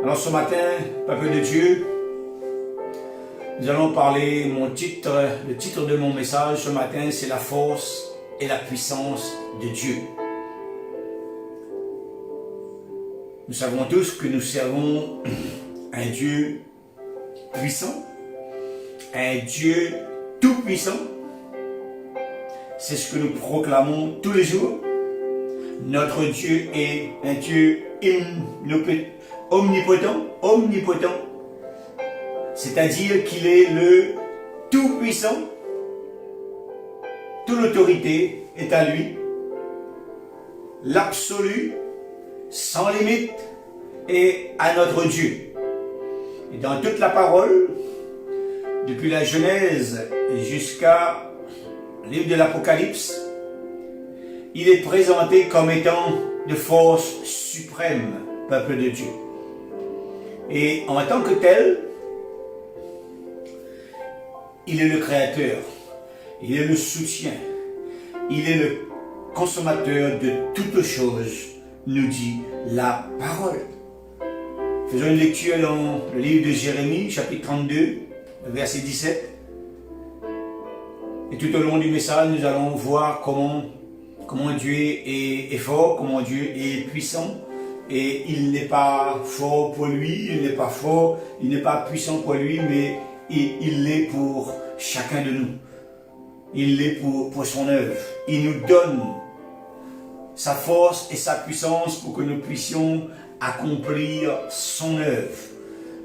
Alors ce matin, peuple de Dieu, nous allons parler, le titre de mon message ce matin, c'est la force et la puissance de Dieu. Nous savons tous que nous servons un Dieu puissant, un Dieu tout-puissant. C'est ce que nous proclamons tous les jours. Notre Dieu est un Dieu omnipotent, c'est-à-dire qu'il est le tout-puissant. Toute l'autorité est à lui. L'absolu, sans limite, est à notre Dieu. Et dans toute la parole, depuis la Genèse jusqu'à le livre de l'Apocalypse, il est présenté comme étant de force suprême, peuple de Dieu. Et en tant que tel, il est le créateur, il est le soutien, il est le consommateur de toutes choses, nous dit la parole. Faisons une lecture dans le livre de Jérémie, chapitre 32, verset 17. Et tout au long du message, nous allons voir comment Dieu est fort, comment Dieu est puissant. Et il n'est pas fort pour lui, il n'est pas fort, il n'est pas puissant pour lui, mais il l'est pour chacun de nous. Il l'est pour son œuvre. Il nous donne sa force et sa puissance pour que nous puissions accomplir son œuvre.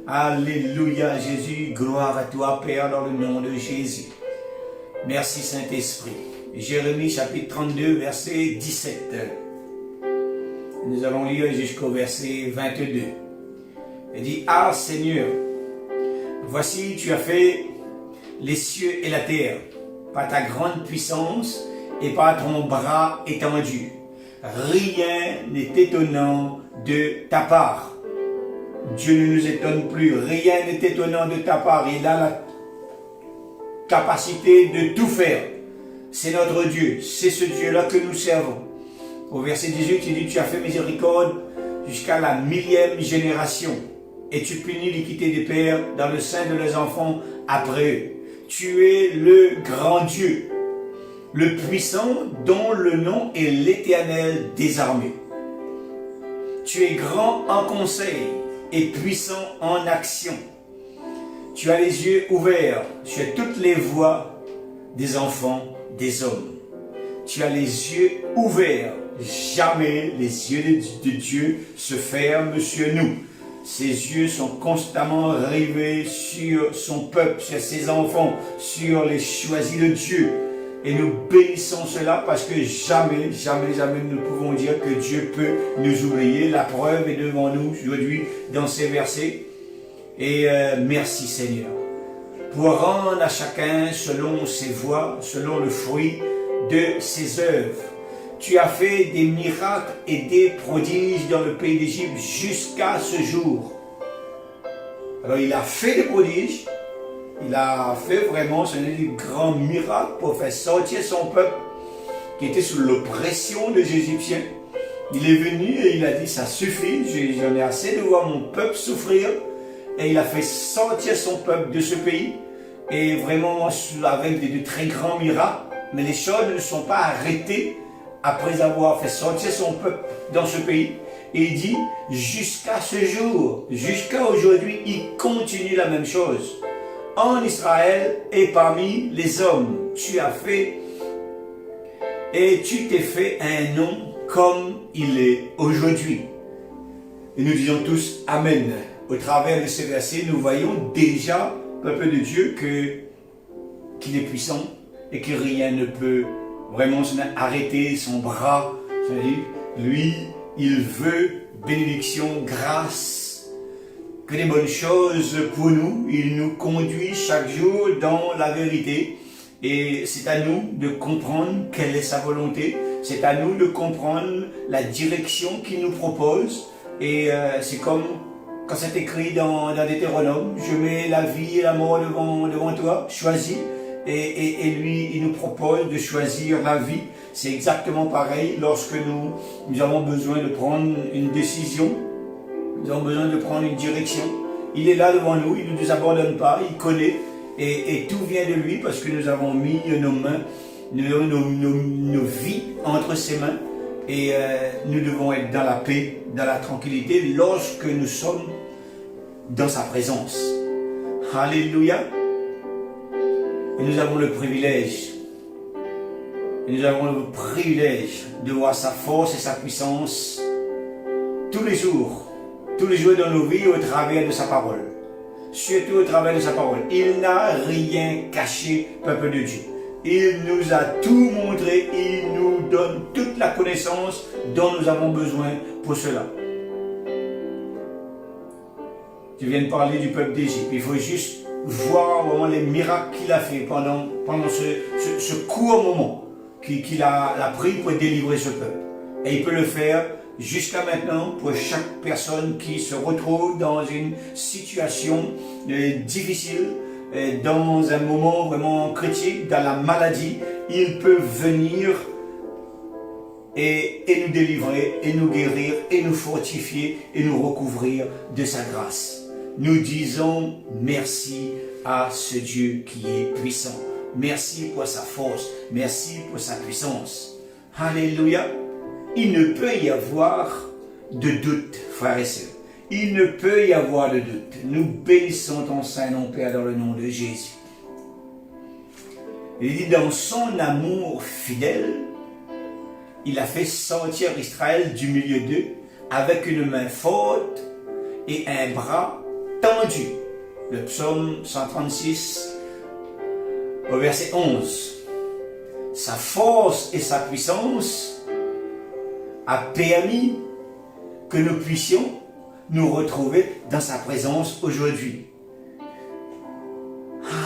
Alléluia Jésus, gloire à toi Père dans le nom de Jésus. Merci Saint-Esprit. Jérémie chapitre 32 verset 17. Nous allons lire jusqu'au verset 22. Il dit: Ah Seigneur, voici tu as fait les cieux et la terre par ta grande puissance et par ton bras étendu. Rien n'est étonnant de ta part. Dieu ne nous étonne plus. Rien n'est étonnant de ta part. Il a la capacité de tout faire. C'est notre Dieu. C'est ce Dieu-là que nous servons. Au verset 18, il dit: Tu as fait miséricorde jusqu'à la 1000e génération. Et tu punis l'iniquité des pères dans le sein de leurs enfants après eux. Tu es le grand Dieu, le puissant dont le nom est l'Éternel des armées. Tu es grand en conseil et puissant en action. Tu as les yeux ouverts sur toutes les voies des enfants des hommes. Tu as les yeux ouverts. Jamais les yeux de Dieu se ferment sur nous. Ses yeux sont constamment rivés sur son peuple, sur ses enfants, sur les choisis de Dieu. Et nous bénissons cela parce que jamais nous ne pouvons dire que Dieu peut nous oublier. La preuve est devant nous aujourd'hui dans ces versets. Et merci Seigneur pour rendre à chacun selon ses voies, selon le fruit de ses œuvres. Tu as fait des miracles et des prodiges dans le pays d'Égypte jusqu'à ce jour. Alors il a fait des prodiges, il a fait vraiment des grands miracles pour faire sortir son peuple qui était sous l'oppression des Égyptiens. Il est venu et il a dit: ça suffit, j'en ai assez de voir mon peuple souffrir. Et il a fait sortir son peuple de ce pays, et vraiment avec de très grands miracles. Mais les choses ne sont pas arrêtées après avoir fait sortir son peuple dans ce pays. Et il dit: jusqu'à ce jour, jusqu'à aujourd'hui, il continue la même chose. En Israël et parmi les hommes, tu as fait et tu t'es fait un nom comme il est aujourd'hui. Et nous disons tous Amen. Au travers de ces versets, nous voyons déjà, peuple de Dieu, qu'il est puissant et que rien ne peut vraiment arrêter son bras. C'est-à-dire, lui, il veut bénédiction, grâce, que des bonnes choses pour nous. Il nous conduit chaque jour dans la vérité. Et c'est à nous de comprendre quelle est sa volonté. C'est à nous de comprendre la direction qu'il nous propose. Et c'est comme quand c'est écrit dans Deutéronome: je mets la vie et la mort devant toi, choisis. Et lui, il nous propose de choisir la vie. C'est exactement pareil lorsque nous avons besoin de prendre une décision. Nous avons besoin de prendre une direction. Il est là devant nous, il ne nous abandonne pas, il connaît. Et tout vient de lui parce que nous avons mis nos mains, nos vies entre ses mains. Et nous devons être dans la paix, dans la tranquillité lorsque nous sommes dans sa présence. Alléluia. Et nous avons le privilège. Et nous avons le privilège de voir sa force et sa puissance tous les jours dans nos vies au travers de sa parole. Surtout au travers de sa parole. Il n'a rien caché, peuple de Dieu. Il nous a tout montré, il nous donne toute la connaissance dont nous avons besoin pour cela. Je viens de parler du peuple d'Égypte. Il faut juste voir vraiment les miracles qu'il a fait pendant ce court moment qu'il a pris pour délivrer ce peuple. Et il peut le faire jusqu'à maintenant pour chaque personne qui se retrouve dans une situation difficile, dans un moment vraiment critique, dans la maladie. Il peut venir et nous délivrer, et nous guérir, et nous fortifier, et nous recouvrir de sa grâce. Nous disons merci à ce Dieu qui est puissant. Merci pour sa force, merci pour sa puissance. Alléluia. Il ne peut y avoir de doute, frères et sœurs. Il ne peut y avoir de doute. Nous bénissons ton Saint-Nom, Père, dans le nom de Jésus. Il dit, dans son amour fidèle, il a fait sortir Israël du milieu d'eux avec une main forte et un bras tendu. Le psaume 136, au verset 11. Sa force et sa puissance a permis que nous puissions nous retrouver dans sa présence aujourd'hui.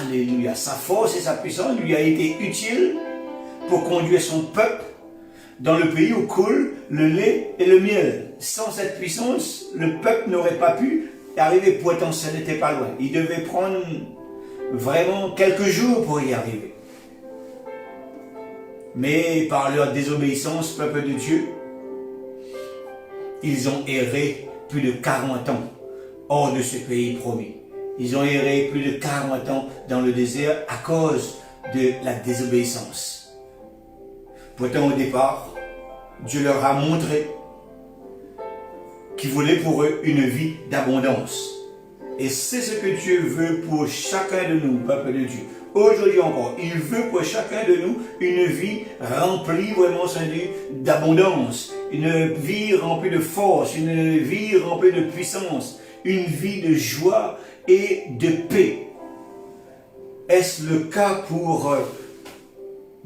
Alléluia. Sa force et sa puissance lui a été utile pour conduire son peuple dans le pays où coule le lait et le miel. Sans cette puissance, le peuple n'aurait pas pu arriver, pourtant ça n'était pas loin. Il devait prendre vraiment quelques jours pour y arriver. Mais par leur désobéissance, peuple de Dieu, ils ont erré plus de 40 ans hors de ce pays promis. Ils ont erré plus de 40 ans dans le désert à cause de la désobéissance. Pourtant au départ, Dieu leur a montré qu'il voulait pour eux une vie d'abondance. Et c'est ce que Dieu veut pour chacun de nous, peuple de Dieu. Aujourd'hui encore, il veut pour chacun de nous une vie remplie vraiment d'abondance, une vie remplie de force, une vie remplie de puissance, une vie de joie et de paix. Est-ce le cas pour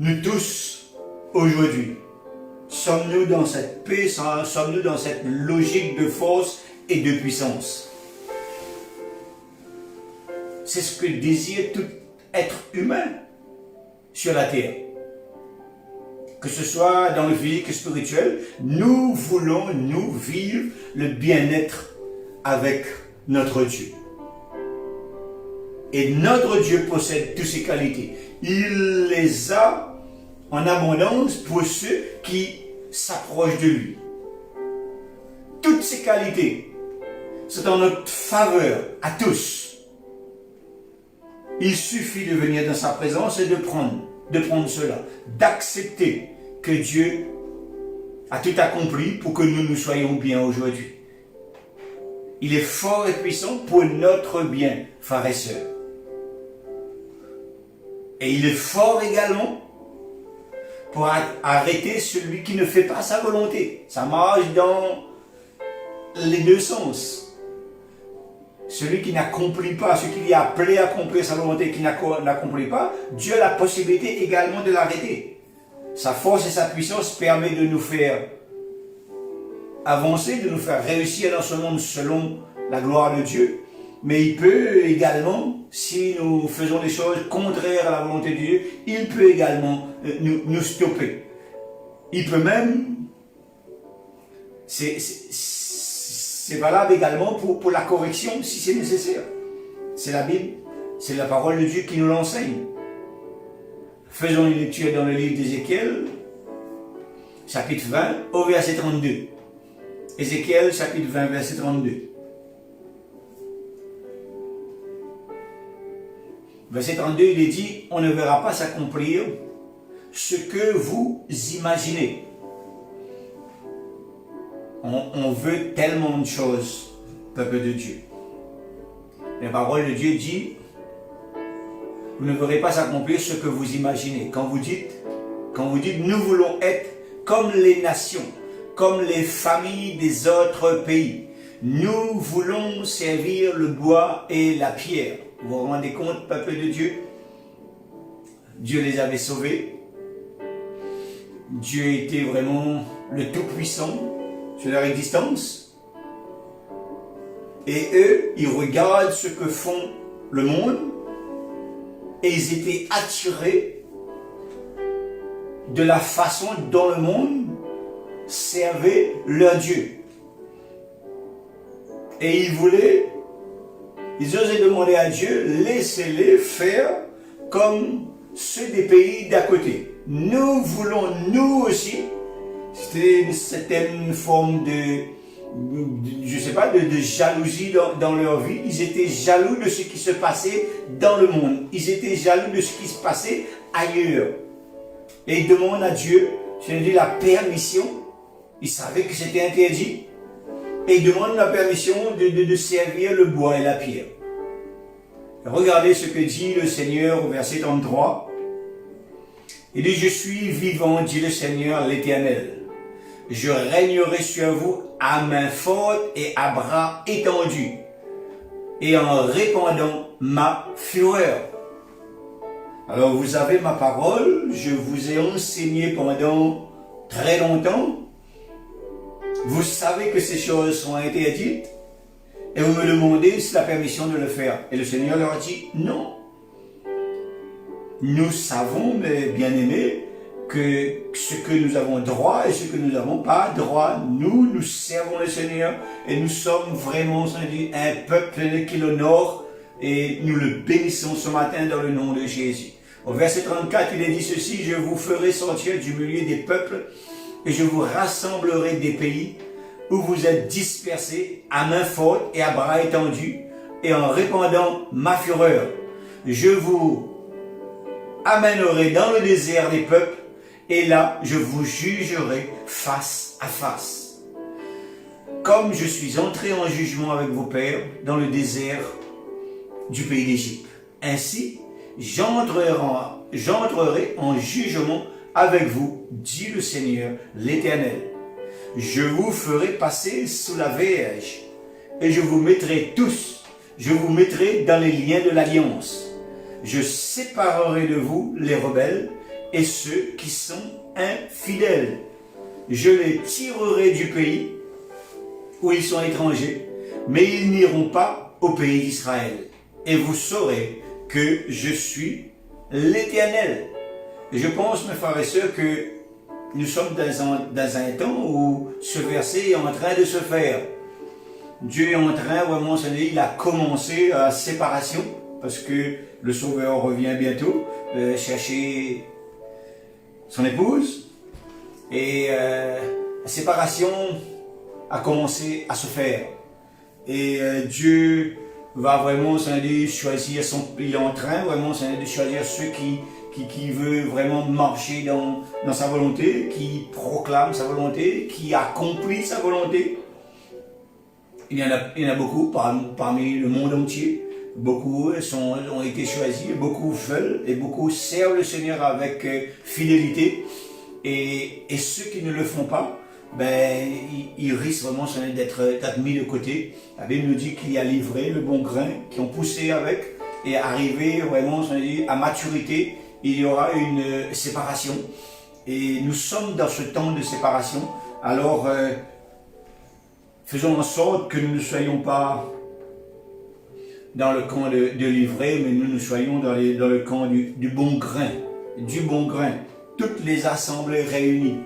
nous tous aujourd'hui? Sommes-nous dans cette paix, sommes-nous dans cette logique de force et de puissance? C'est ce que désire tout être humain sur la terre. Que ce soit dans le physique et spirituel, nous voulons, nous, vivre le bien-être avec notre Dieu. Et notre Dieu possède toutes ces qualités. Il les a en abondance pour ceux qui s'approchent de lui. Toutes ces qualités sont en notre faveur à tous. Il suffit de venir dans sa présence et de prendre cela, d'accepter que Dieu a tout accompli pour que nous soyons bien aujourd'hui. Il est fort et puissant pour notre bien, frères et sœurs. Et il est fort également pour arrêter celui qui ne fait pas sa volonté. Ça marche dans les deux sens. Celui qui n'accomplit pas, celui qui est appelé à accomplir sa volonté, qui n'accomplit pas, Dieu a la possibilité également de l'arrêter. Sa force et sa puissance permettent de nous faire avancer, de nous faire réussir dans ce monde selon la gloire de Dieu. Mais il peut également, si nous faisons des choses contraires à la volonté de Dieu, il peut également nous stopper. Il peut même, c'est valable également pour la correction si c'est nécessaire. C'est la Bible, c'est la parole de Dieu qui nous l'enseigne. Faisons une lecture dans le livre d'Ézéchiel, chapitre 20, au verset 32. Ézéchiel, chapitre 20, verset 32. verset 32, il est dit, on ne verra pas s'accomplir ce que vous imaginez. On veut tellement de choses, peuple de Dieu. La parole de Dieu dit, vous ne verrez pas s'accomplir ce que vous imaginez. Quand vous dites, nous voulons être comme les nations, comme les familles des autres pays. Nous voulons servir le bois et la pierre. Vous vous rendez compte, peuple de Dieu? Dieu les avait sauvés. Dieu était vraiment le Tout-Puissant sur leur existence. Et eux, ils regardent ce que font le monde et ils étaient attirés de la façon dont le monde servait leur Dieu. Et ils osaient demander à Dieu, laissez-les faire comme ceux des pays d'à côté. Nous voulons, nous aussi, c'était une certaine forme je sais pas, de jalousie dans leur vie. Ils étaient jaloux de ce qui se passait dans le monde. Ils étaient jaloux de ce qui se passait ailleurs. Et ils demandent à Dieu, c'est-à-dire la permission. Ils savaient que c'était interdit. Et ils demandent la permission de servir le bois et la pierre. Regardez ce que dit le Seigneur au verset 33. Il dit, je suis vivant, dit le Seigneur l'Éternel. Je régnerai sur vous à main forte et à bras étendus, et en répandant ma fureur. Alors vous avez ma parole, je vous ai enseigné pendant très longtemps. Vous savez que ces choses sont interdites, et vous me demandez si la permission de le faire. Et le Seigneur leur dit non. Nous savons, mes bien-aimés, que ce que nous avons droit et ce que nous n'avons pas droit, nous servons le Seigneur et nous sommes vraiment un peuple qui l'honore et nous le bénissons ce matin dans le nom de Jésus. Au verset 34, il est dit ceci, je vous ferai sortir du milieu des peuples et je vous rassemblerai des pays où vous êtes dispersés à main forte et à bras étendus et en répandant ma fureur. Je vous amènerai dans le désert des peuples et là, je vous jugerai face à face. Comme je suis entré en jugement avec vos pères dans le désert du pays d'Égypte. Ainsi, j'entrerai en jugement avec vous, dit le Seigneur l'Éternel. Je vous ferai passer sous la verge et je vous mettrai dans les liens de l'alliance. Je séparerai de vous les rebelles et ceux qui sont infidèles. Je les tirerai du pays où ils sont étrangers, mais ils n'iront pas au pays d'Israël. Et vous saurez que je suis l'Éternel. Et je pense, mes frères et sœurs, que nous sommes dans un temps où ce verset est en train de se faire. Dieu est en train, vraiment, il a commencé la séparation, parce que le Sauveur revient bientôt chercher son épouse, et la séparation a commencé à se faire. Et Dieu va vraiment choisir il est en train vraiment de choisir ceux qui veulent vraiment marcher dans sa volonté, qui proclament sa volonté, qui accomplissent sa volonté. Il y en a beaucoup parmi le monde entier. Beaucoup ont été choisis, beaucoup veulent et beaucoup servent le Seigneur avec fidélité. Et ceux qui ne le font pas, ils risquent vraiment d'être mis de côté. La Bible nous dit qu'il y a livré le bon grain, qui ont poussé avec, et arrivé vraiment à maturité, il y aura une séparation. Et nous sommes dans ce temps de séparation. Alors, faisons en sorte que nous ne soyons pas dans le camp de l'ivraie, mais nous soyons dans le camp du bon grain. Du bon grain. Toutes les assemblées réunies,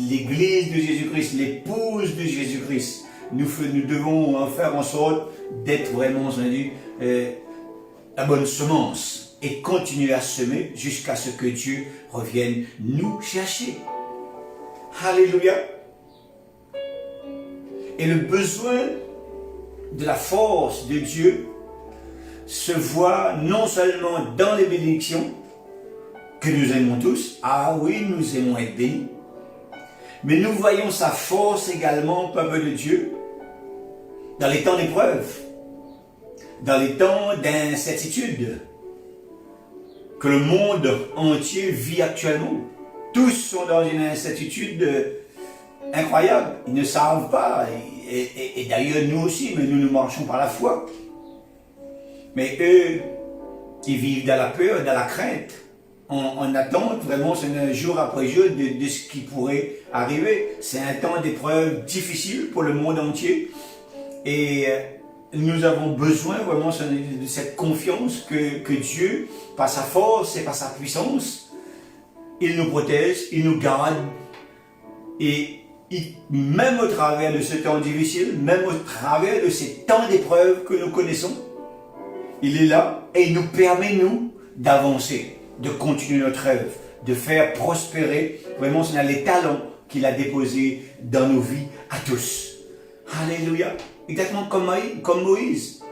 l'église de Jésus-Christ, l'épouse de Jésus-Christ, nous devons faire en sorte d'être vraiment la bonne semence et continuer à semer jusqu'à ce que Dieu revienne nous chercher. Alléluia. Et le besoin de la force de Dieu, se voit non seulement dans les bénédictions, que nous aimons tous, ah oui, nous aimons être bénis, mais nous voyons sa force également, peuple de Dieu, dans les temps d'épreuve, dans les temps d'incertitude, que le monde entier vit actuellement. Tous sont dans une incertitude incroyable, ils ne savent pas, et d'ailleurs nous aussi, mais nous marchons par la foi. Mais eux, ils vivent dans la peur, dans la crainte, en attente, vraiment, c'est un jour après jour de ce qui pourrait arriver. C'est un temps d'épreuve difficile pour le monde entier, et nous avons besoin vraiment de cette confiance que Dieu, par sa force et par sa puissance, il nous protège, il nous garde, et même au travers de ce temps difficile, même au travers de ces temps d'épreuve que nous connaissons, il est là et il nous permet, nous, d'avancer, de continuer notre œuvre, de faire prospérer vraiment les talents qu'il a déposés dans nos vies à tous. Alléluia. Exactement comme Moïse.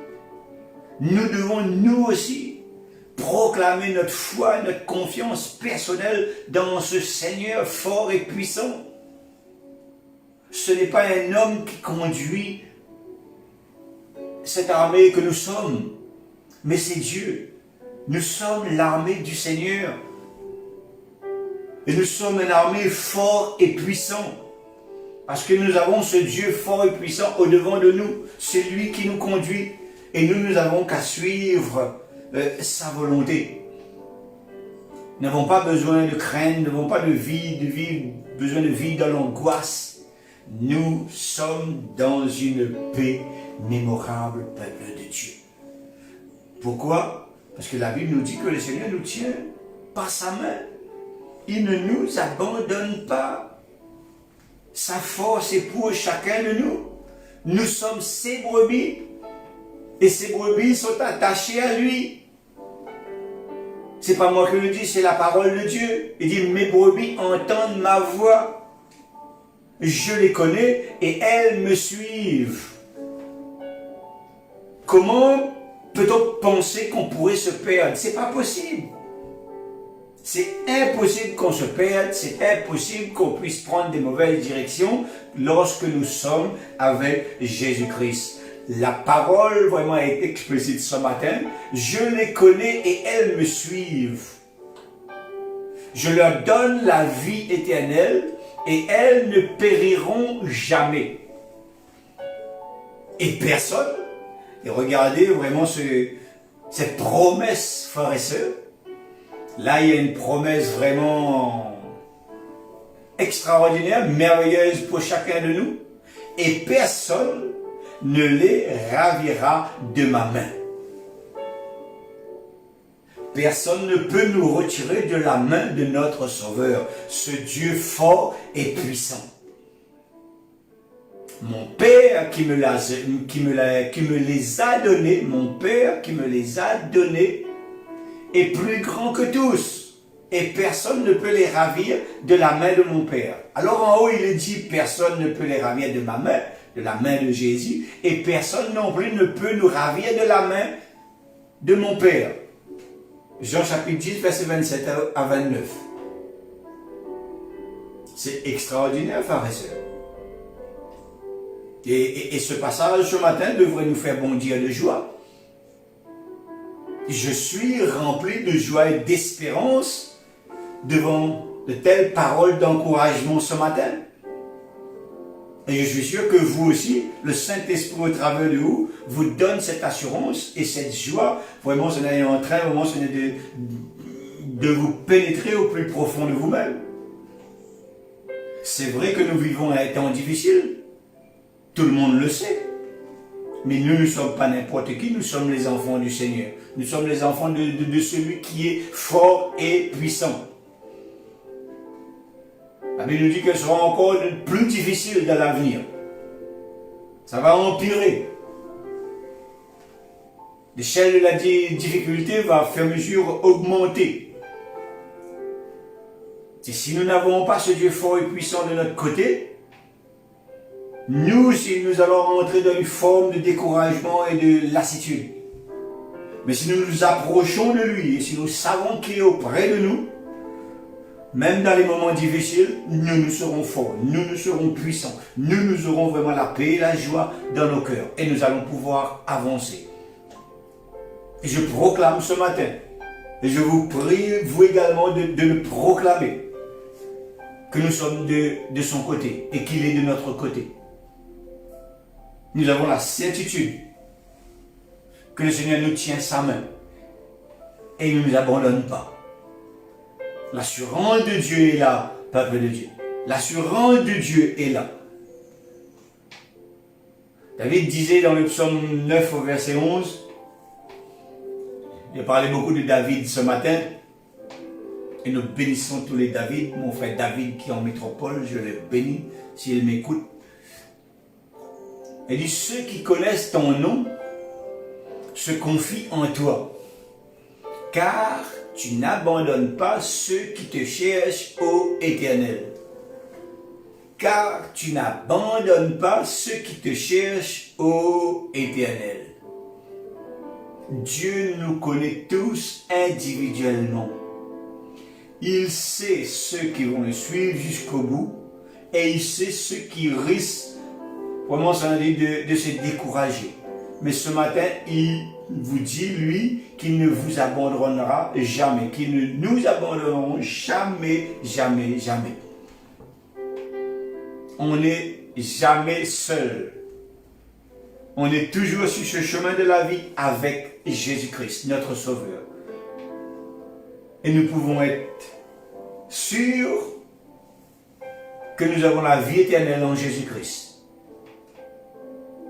Nous devons, nous aussi, proclamer notre foi, notre confiance personnelle dans ce Seigneur fort et puissant. Ce n'est pas un homme qui conduit cette armée que nous sommes, mais c'est Dieu. Nous sommes l'armée du Seigneur. Et nous sommes une armée fort et puissant. Parce que nous avons ce Dieu fort et puissant au-devant de nous. C'est lui qui nous conduit. Et nous n'avons qu'à suivre sa volonté. Nous n'avons pas besoin de craindre, nous n'avons pas besoin de vivre dans l'angoisse. Nous sommes dans une paix mémorable, peuple de Dieu. Pourquoi? Parce que la Bible nous dit que le Seigneur nous tient par sa main. Il ne nous abandonne pas. Sa force est pour chacun de nous. Nous sommes ses brebis. Et ces brebis sont attachées à lui. C'est pas moi qui le dis, c'est la parole de Dieu. Il dit, mes brebis entendent ma voix. Je les connais et elles me suivent. Comment peut-on penser qu'on pourrait se perdre? C'est pas possible. C'est impossible qu'on se perde, c'est impossible qu'on puisse prendre des mauvaises directions lorsque nous sommes avec Jésus-Christ. La parole vraiment est explicite ce matin. Je les connais et elles me suivent. Je leur donne la vie éternelle et elles ne périront jamais. Et personne, et regardez vraiment cette promesse, frères et sœurs. Là, il y a une promesse vraiment extraordinaire, merveilleuse pour chacun de nous. Et personne ne les ravira de ma main. Personne ne peut nous retirer de la main de notre Sauveur, ce Dieu fort et puissant. Mon Père qui me les a donnés, mon Père qui me les a donnés, est plus grand que tous. Et personne ne peut les ravir de la main de mon Père. Alors en haut, il est dit, personne ne peut les ravir de ma main, de la main de Jésus, et personne non plus ne peut nous ravir de la main de mon Père. Jean chapitre 10, verset 27 à 29. C'est extraordinaire, frères et sœurs. Et ce passage ce matin devrait nous faire bondir de joie. Je suis rempli de joie et d'espérance devant de telles paroles d'encouragement ce matin. Et je suis sûr que vous aussi, le Saint-Esprit au travers de vous, vous donne cette assurance et cette joie. Vraiment, ce n'est en train vraiment, de vous pénétrer au plus profond de vous-même. C'est vrai que nous vivons un temps difficile. Tout le monde le sait. Mais nous ne sommes pas n'importe qui, nous sommes les enfants du Seigneur. Nous sommes les enfants de celui qui est fort et puissant. La Bible nous dit qu'elle sera encore plus difficile dans l'avenir. Ça va empirer. L'échelle de la difficulté va à faire mesure augmenter. Et si nous n'avons pas ce Dieu fort et puissant de notre côté, nous allons rentrer dans une forme de découragement et de lassitude. Mais si nous nous approchons de lui et si nous savons qu'il est auprès de nous, même dans les moments difficiles, nous serons forts, nous serons puissants, nous aurons vraiment la paix et la joie dans nos cœurs et nous allons pouvoir avancer. Et je proclame ce matin, et je vous prie, vous également, de le proclamer, que nous sommes de son côté et qu'il est de notre côté. Nous avons la certitude que le Seigneur nous tient sa main et il ne nous abandonne pas. L'assurance de Dieu est là, peuple de Dieu. L'assurance de Dieu est là. David disait dans le psaume 9 au verset 11, j'ai parlé beaucoup de David ce matin, et nous bénissons tous les David. Mon frère David qui est en métropole, je le bénis s'il m'écoute. Il dit, ceux qui connaissent ton nom se confient en toi, car tu n'abandonnes pas ceux qui te cherchent, ô Éternel. Car tu n'abandonnes pas ceux qui te cherchent, ô Éternel. Dieu nous connaît tous individuellement. Il sait ceux qui vont le suivre jusqu'au bout et il sait ceux qui risquent vraiment de se décourager. Mais ce matin, il vous dit, lui, qu'il ne vous abandonnera jamais, qu'il ne nous abandonnerons jamais, jamais, jamais. On n'est jamais seul. On est toujours sur ce chemin de la vie avec Jésus-Christ, notre Sauveur. Et nous pouvons être sûrs que nous avons la vie éternelle en Jésus-Christ.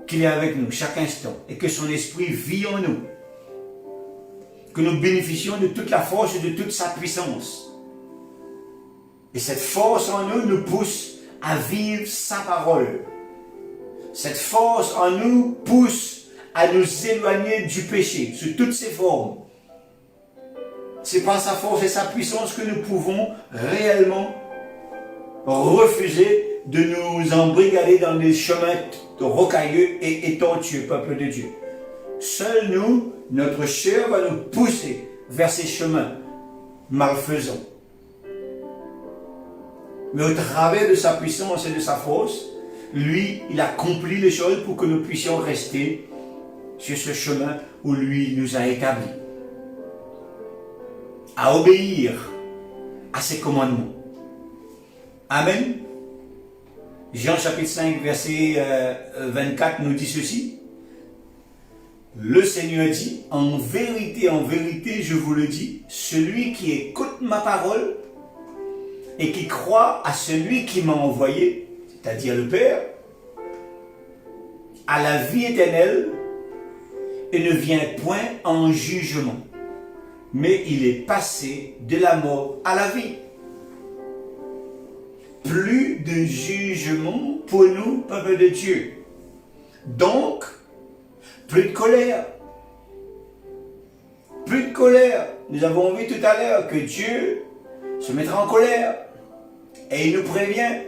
Qu'il est avec nous chaque instant et que son esprit vit en nous. Que nous bénéficions de toute la force et de toute sa puissance. Et cette force en nous nous pousse à vivre sa parole. Cette force en nous pousse à nous éloigner du péché sous toutes ses formes. C'est par sa force et sa puissance que nous pouvons réellement refuser de nous embrigader dans des chemins rocailleux et tortueux, peuple de Dieu. Seuls nous, notre chair va nous pousser vers ces chemins malfaisants. Mais au travers de sa puissance et de sa force, lui, il accomplit les choses pour que nous puissions rester sur ce chemin où lui nous a établis. À obéir à ses commandements. Amen. Jean chapitre 5, verset 24 nous dit ceci. Le Seigneur dit, en vérité, je vous le dis, celui qui écoute ma parole et qui croit à celui qui m'a envoyé, c'est-à-dire le Père, a la vie éternelle et ne vient point en jugement, mais il est passé de la mort à la vie. Plus de jugement pour nous, peuple de Dieu. Donc, plus de colère. Plus de colère. Nous avons vu tout à l'heure que Dieu se mettra en colère. Et il nous prévient.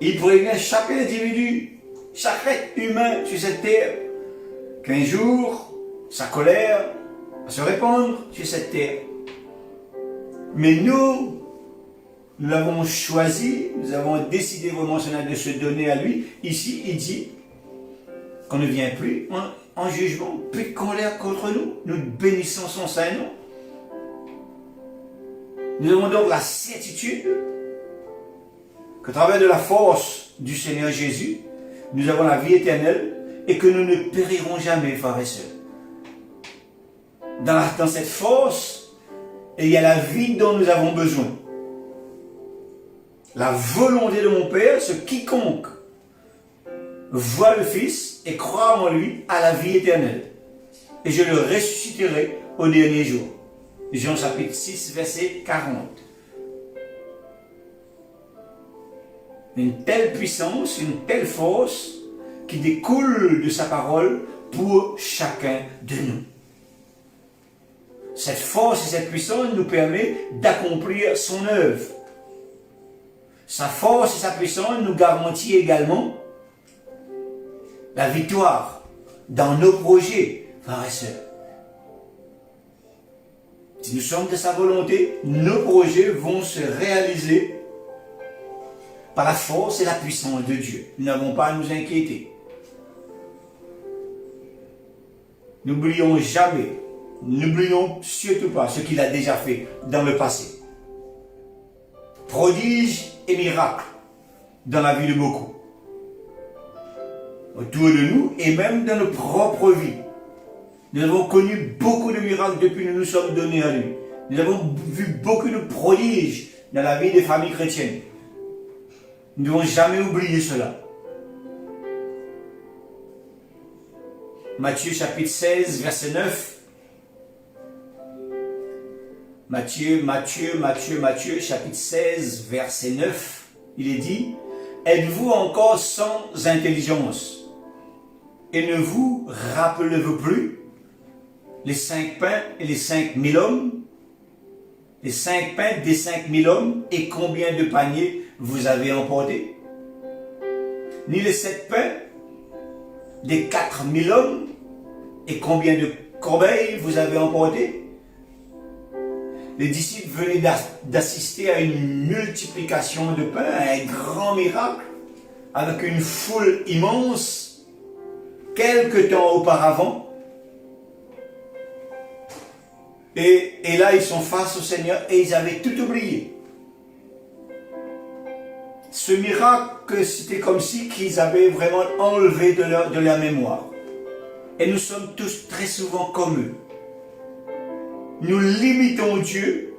Il prévient chaque individu, chaque être humain sur cette terre, qu'un jour, sa colère va se répandre sur cette terre. Mais nous l'avons choisi, nous avons décidé vraiment de se donner à lui. Ici, il dit qu'on ne vient plus en jugement, plus de colère contre nous. Nous bénissons son Saint-Nom. Nous avons donc la certitude qu'à travers de la force du Seigneur Jésus, nous avons la vie éternelle et que nous ne périrons jamais, frères et sœurs. Dans cette force, il y a la vie dont nous avons besoin. La volonté de mon Père, ce quiconque voit le Fils et croit en lui à la vie éternelle. Et je le ressusciterai au dernier jour. Jean chapitre 6, verset 40. Une telle puissance, une telle force qui découle de sa parole pour chacun de nous. Cette force et cette puissance nous permet d'accomplir son œuvre. Sa force et sa puissance nous garantit également la victoire dans nos projets, frères et sœurs. Si nous sommes de sa volonté, nos projets vont se réaliser par la force et la puissance de Dieu. Nous n'avons pas à nous inquiéter. N'oublions jamais, n'oublions surtout pas ce qu'il a déjà fait dans le passé. Prodiges et miracles dans la vie de beaucoup. Autour de nous et même dans nos propres vies. Nous avons connu beaucoup de miracles depuis que nous nous sommes donnés à lui. Nous avons vu beaucoup de prodiges dans la vie des familles chrétiennes. Nous ne devons jamais oublier cela. Matthieu chapitre 16, verset 9. Matthieu, chapitre 16, verset 9. Il est dit, êtes-vous encore sans intelligence? Et ne vous rappelez-vous plus les 5 pains et les 5000 hommes? Les 5 pains des 5000 hommes et combien de paniers vous avez emporté? Ni les 7 pains des 4000 hommes et combien de corbeilles vous avez emporté? Les disciples venaient d'assister à une multiplication de pains, à un grand miracle, avec une foule immense, quelque temps auparavant. Et là, ils sont face au Seigneur et ils avaient tout oublié. Ce miracle, c'était comme si qu'ils avaient vraiment enlevé de leur mémoire. Et nous sommes tous très souvent comme eux. Nous limitons Dieu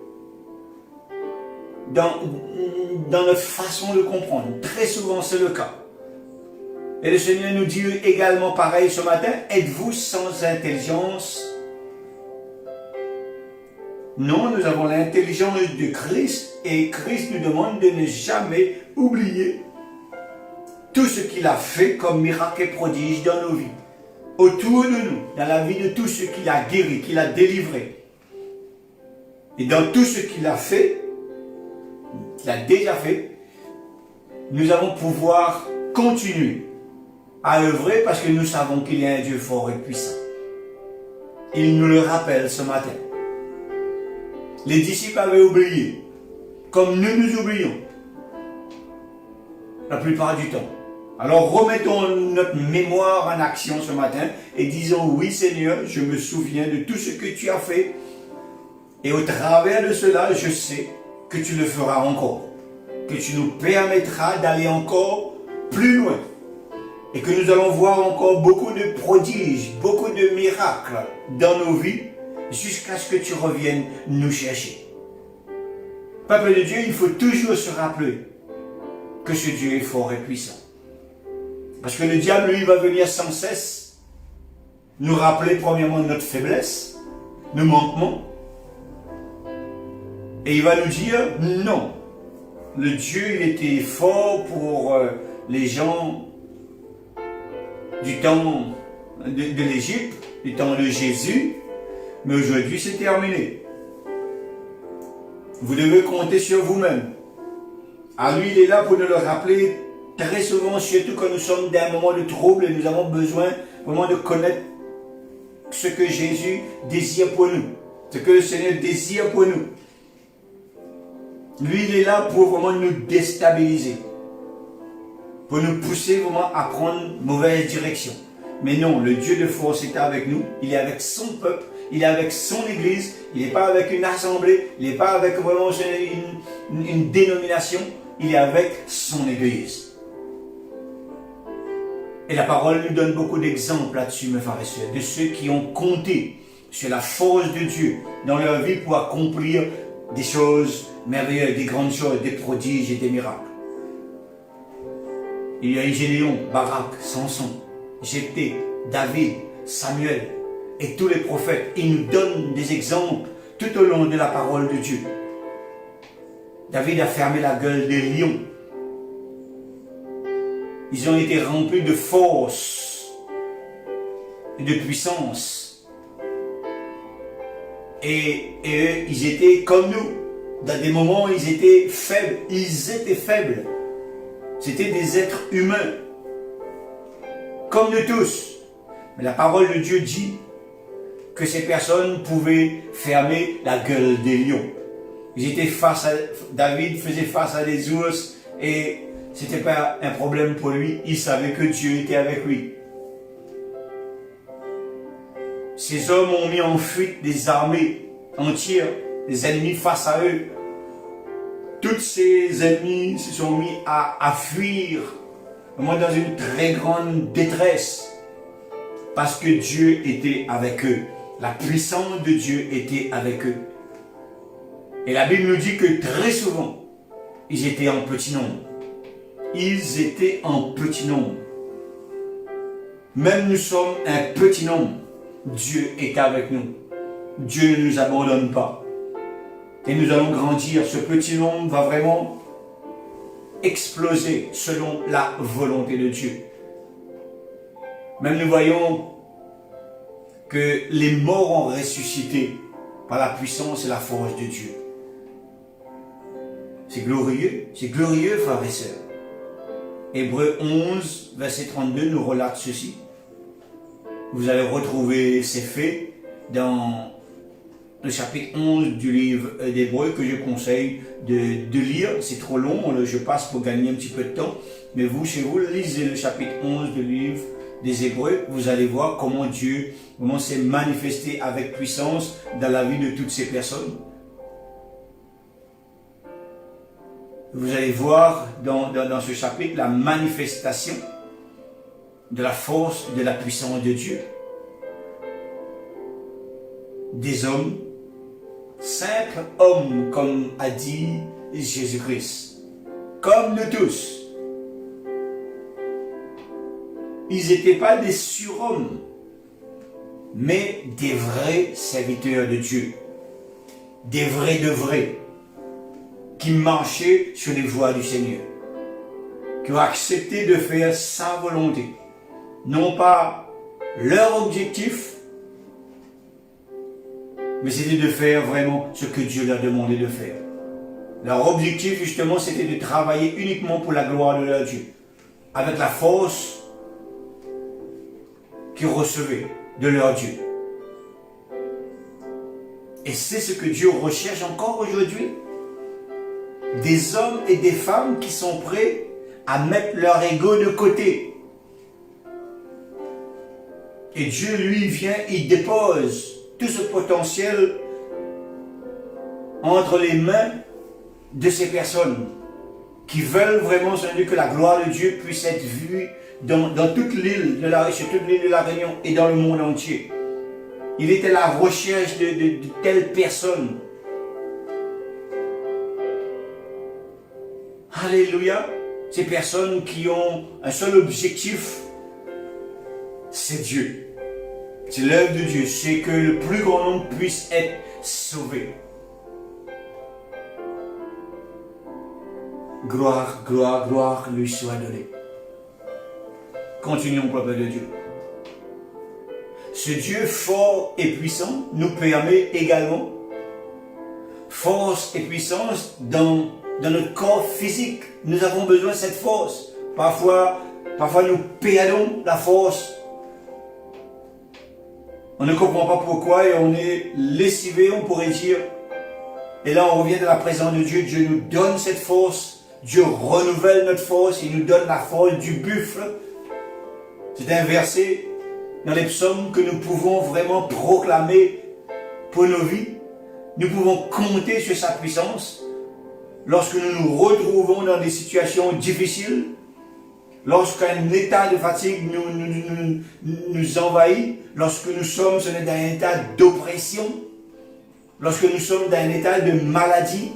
dans notre façon de comprendre. Très souvent, c'est le cas. Et le Seigneur nous dit également pareil ce matin, êtes-vous sans intelligence? Non, nous avons l'intelligence de Christ et Christ nous demande de ne jamais oublier tout ce qu'il a fait comme miracle et prodige dans nos vies. Autour de nous, dans la vie de tous ceux qu'il a guéris, qu'il a délivrés. Et dans tout ce qu'il a fait, qu'il a déjà fait, nous allons pouvoir continuer à œuvrer parce que nous savons qu'il y a un Dieu fort et puissant. Il nous le rappelle ce matin. Les disciples avaient oublié, comme nous oublions, la plupart du temps. Alors remettons notre mémoire en action ce matin et disons, oui Seigneur, je me souviens de tout ce que tu as fait et au travers de cela, je sais que tu le feras encore, que tu nous permettras d'aller encore plus loin et que nous allons voir encore beaucoup de prodiges, beaucoup de miracles dans nos vies jusqu'à ce que tu reviennes nous chercher. Peuple de Dieu, il faut toujours se rappeler que ce Dieu est fort et puissant. Parce que le diable, lui, va venir sans cesse nous rappeler premièrement notre faiblesse, nos manquements. Et il va nous dire, non, le Dieu, il était fort pour les gens du temps de l'Égypte, du temps de Jésus, mais aujourd'hui c'est terminé. Vous devez compter sur vous-même. Ah, lui, il est là pour nous le rappeler très souvent, surtout quand nous sommes dans un moment de trouble et nous avons besoin vraiment de connaître ce que Jésus désire pour nous, ce que le Seigneur désire pour nous. Lui, il est là pour vraiment nous déstabiliser, pour nous pousser vraiment à prendre une mauvaise direction. Mais non, le Dieu de force est avec nous, il est avec son peuple, il est avec son église, il n'est pas avec une assemblée, il n'est pas avec vraiment une dénomination, il est avec son église. Et la parole nous donne beaucoup d'exemples là-dessus, mes frères et sœurs, de ceux qui ont compté sur la force de Dieu dans leur vie pour accomplir des choses merveilleuses, des grandes choses, des prodiges et des miracles. Il y a Gédéon, Barak, Samson, Jephthé, David, Samuel et tous les prophètes. Ils nous donnent des exemples tout au long de la parole de Dieu. David a fermé la gueule des lions. Ils ont été remplis de force et de puissance. Et eux, ils étaient comme nous. Dans des moments, ils étaient faibles. Ils étaient faibles. C'était des êtres humains. Comme nous tous. Mais la parole de Dieu dit que ces personnes pouvaient fermer la gueule des lions. David faisait face à des ours et c'était pas un problème pour lui. Il savait que Dieu était avec lui. Ces hommes ont mis en fuite des armées entières, des ennemis face à eux. Tous ces ennemis se sont mis à fuir, vraiment dans une très grande détresse, parce que Dieu était avec eux. La puissance de Dieu était avec eux. Et la Bible nous dit que très souvent, ils étaient en petit nombre. Ils étaient en petit nombre. Même nous sommes un petit nombre. Dieu est avec nous. Dieu ne nous abandonne pas. Et nous allons grandir. Ce petit nombre va vraiment exploser selon la volonté de Dieu. Même nous voyons que les morts ont ressuscité par la puissance et la force de Dieu. C'est glorieux, frères et sœurs. Hébreux 11, verset 32 nous relate ceci. Vous allez retrouver ces faits dans le chapitre 11 du livre d'Hébreux que je conseille de lire. C'est trop long, je passe pour gagner un petit peu de temps. Mais vous, chez vous, lisez le chapitre 11 du livre des Hébreux. Vous allez voir comment Dieu s'est manifesté avec puissance dans la vie de toutes ces personnes. Vous allez voir dans ce chapitre la manifestation de la force et de la puissance de Dieu. Des hommes, simples hommes, comme a dit Jésus-Christ, comme nous tous. Ils n'étaient pas des surhommes, mais des vrais serviteurs de Dieu, des vrais de vrais, qui marchaient sur les voies du Seigneur, qui ont accepté de faire sa volonté, non pas leur objectif, mais c'était de faire vraiment ce que Dieu leur demandait de faire. Leur objectif, justement, c'était de travailler uniquement pour la gloire de leur Dieu, avec la force qu'ils recevaient de leur Dieu. Et c'est ce que Dieu recherche encore aujourd'hui. Des hommes et des femmes qui sont prêts à mettre leur ego de côté. Et Dieu, lui, vient, il dépose tout ce potentiel entre les mains de ces personnes qui veulent vraiment que la gloire de Dieu puisse être vue dans toute l'île sur toute l'île de la Réunion et dans le monde entier. Il était à la recherche de telles personnes. Alléluia. Ces personnes qui ont un seul objectif, c'est Dieu. C'est l'œuvre de Dieu. C'est que le plus grand nombre puisse être sauvé. Gloire, gloire, gloire lui soit donnée. Continuons, peuple de Dieu. Ce Dieu fort et puissant nous permet également force et puissance dans notre corps physique. Nous avons besoin de cette force. Parfois nous perdons la force. On ne comprend pas pourquoi et on est lessivé, on pourrait dire. Et là, on revient de la présence de Dieu. Dieu nous donne cette force. Dieu renouvelle notre force. Il nous donne la force du buffle. C'est un verset dans les psaumes que nous pouvons vraiment proclamer pour nos vies. Nous pouvons compter sur sa puissance. Lorsque nous nous retrouvons dans des situations difficiles, lorsqu'un état de fatigue nous envahit, lorsque nous sommes dans un état d'oppression, lorsque nous sommes dans un état de maladie,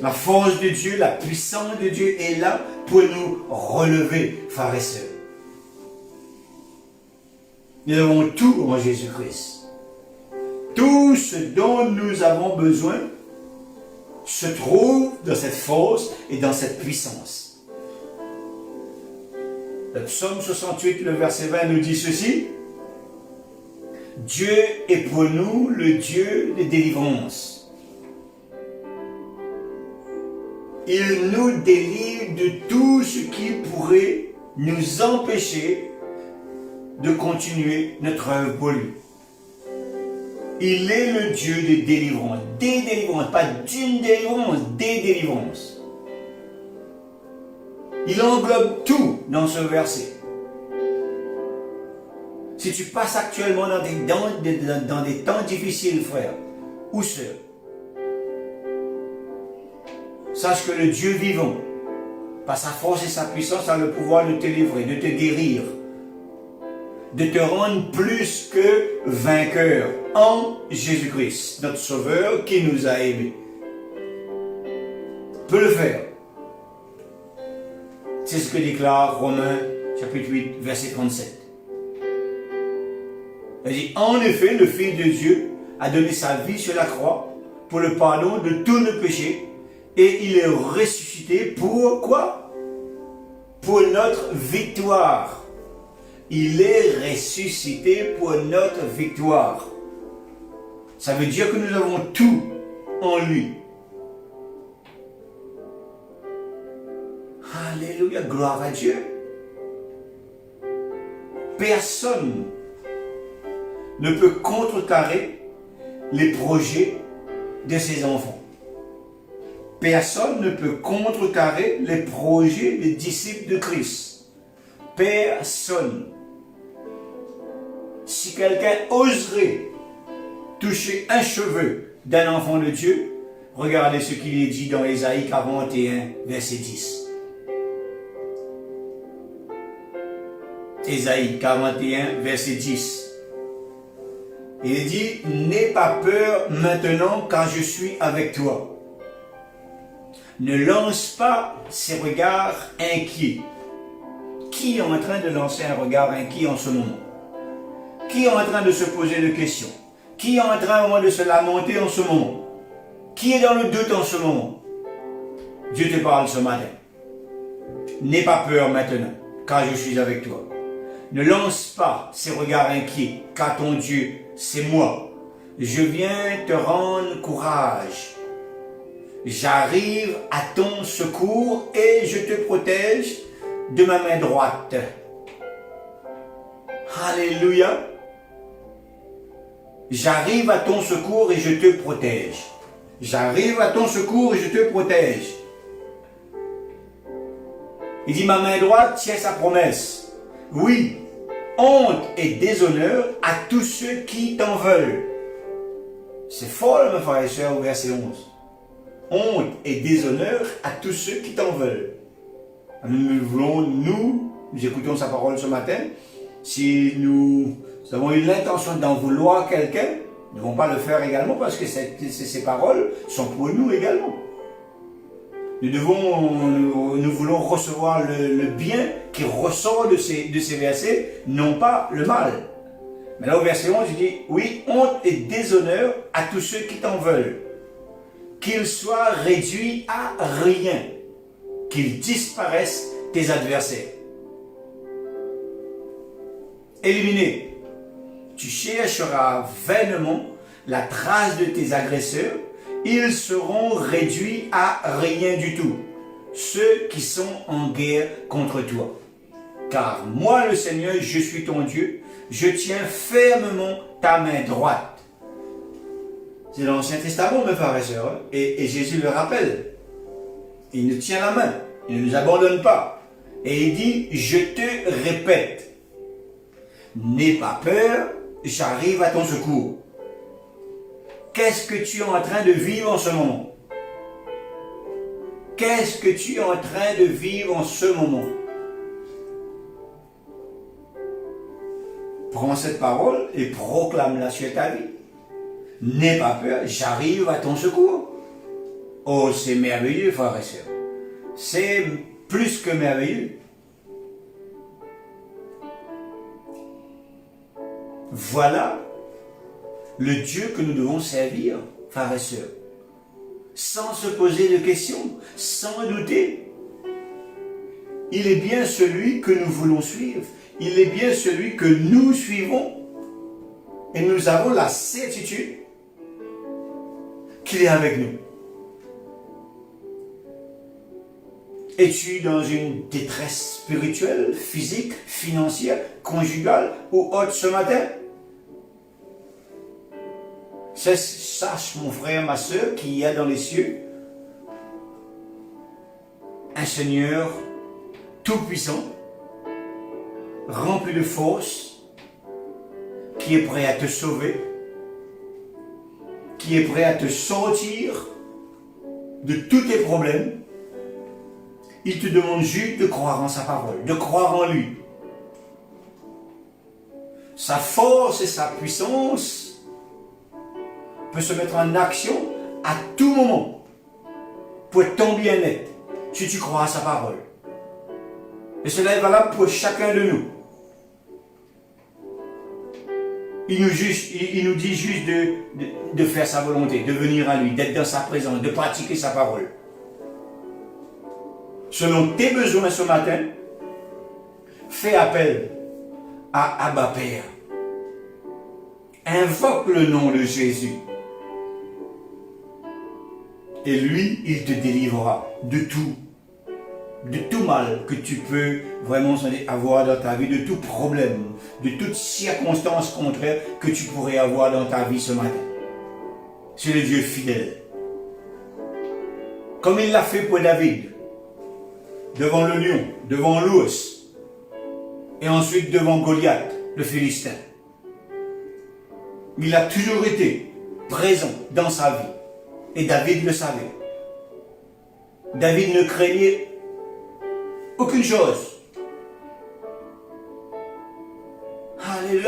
la force de Dieu, la puissance de Dieu est là pour nous relever, frères et sœurs. Nous avons tout en Jésus-Christ. Tout ce dont nous avons besoin se trouve dans cette force et dans cette puissance. Le psaume 68, le verset 20 nous dit ceci. Dieu est pour nous le Dieu de délivrance. Il nous délivre de tout ce qui pourrait nous empêcher de continuer notre œuvre pour lui. Il est le Dieu des délivrances, pas d'une délivrance, des délivrances. Il englobe tout dans ce verset. Si tu passes actuellement dans des temps difficiles, frère ou sœur, sache que le Dieu vivant, par sa force et sa puissance, a le pouvoir de te livrer, de te guérir, de te rendre plus que vainqueur en Jésus-Christ, notre Sauveur qui nous a aimés. Peut le faire. C'est ce que déclare Romains chapitre 8, verset 37. Il dit, en effet, le Fils de Dieu a donné sa vie sur la croix pour le pardon de tous nos péchés et il est ressuscité pour quoi? Pour notre victoire. Il est ressuscité pour notre victoire. Ça veut dire que nous avons tout en lui. Alléluia, gloire à Dieu. Personne ne peut contrecarrer les projets de ses enfants. Personne ne peut contrecarrer les projets des disciples de Christ. Personne. Si quelqu'un oserait toucher un cheveu d'un enfant de Dieu, regardez ce qu'il est dit dans Ésaïe 41, verset 10. Ésaïe 41, verset 10. Il dit, n'aie pas peur maintenant car je suis avec toi. Ne lance pas ces regards inquiets. Qui est en train de lancer un regard inquiet en ce moment? Qui est en train de se poser des questions? Qui est en train au moins de se lamenter en ce moment? Qui est dans le doute en ce moment? Dieu te parle ce matin. N'aie pas peur maintenant, car je suis avec toi. Ne lance pas ces regards inquiets, car ton Dieu, c'est moi. Je viens te rendre courage. J'arrive à ton secours et je te protège de ma main droite. Alléluia. J'arrive à ton secours et je te protège. J'arrive à ton secours et je te protège. Il dit, ma main droite tient sa promesse. Oui, honte et déshonneur à tous ceux qui t'en veulent. C'est fort, mes frères et sœurs, au verset 11. Honte et déshonneur à tous ceux qui t'en veulent. Nous écoutons sa parole ce matin. Si nous avons eu l'intention d'en vouloir quelqu'un, nous ne devons pas le faire également parce que ces paroles sont pour nous également. Nous voulons recevoir le bien qui ressort de ces versets, non pas le mal. Mais là au verset 11, il dit, oui, honte et déshonneur à tous ceux qui t'en veulent. Qu'ils soient réduits à rien, qu'ils disparaissent tes adversaires. Éliminé, tu chercheras vainement la trace de tes agresseurs, ils seront réduits à rien du tout, ceux qui sont en guerre contre toi. Car moi le Seigneur, je suis ton Dieu, je tiens fermement ta main droite. C'est dans l'Ancien Testament, mes frères et sœurs, et Jésus le rappelle. Il nous tient la main, il ne nous abandonne pas. Et il dit, je te répète, n'aie pas peur, j'arrive à ton secours. Qu'est-ce que tu es en train de vivre en ce moment? Qu'est-ce que tu es en train de vivre en ce moment? Prends cette parole et proclame-la sur ta vie. N'aie pas peur, j'arrive à ton secours. Oh, c'est merveilleux, frères et sœurs. C'est plus que merveilleux. Voilà le Dieu que nous devons servir, frères et sœurs. Sans se poser de questions, sans douter. Il est bien celui que nous voulons suivre. Il est bien celui que nous suivons. Et nous avons la certitude qu'il est avec nous. Es-tu dans une détresse spirituelle, physique, financière, conjugale ou autre ce matin? Sache, mon frère, ma soeur, qu'il y a dans les cieux un Seigneur tout-puissant, rempli de force, qui est prêt à te sauver, qui est prêt à te sortir de tous tes problèmes. Il te demande juste de croire en sa parole, de croire en lui. Sa force et sa puissance peut se mettre en action à tout moment pour ton bien-être, si tu crois à sa parole. Et cela est valable pour chacun de nous. Il nous dit juste de faire sa volonté, de venir à lui, d'être dans sa présence, de pratiquer sa parole. Selon tes besoins ce matin, fais appel à Abba Père. Invoque le nom de Jésus. Et lui, il te délivrera de tout mal que tu peux vraiment avoir dans ta vie, de tout problème, de toute circonstance contraire que tu pourrais avoir dans ta vie ce matin. C'est le Dieu fidèle. Comme il l'a fait pour David, devant le lion, devant l'ours, et ensuite devant Goliath, le Philistin. Il a toujours été présent dans sa vie, et David le savait. David ne craignait aucune chose.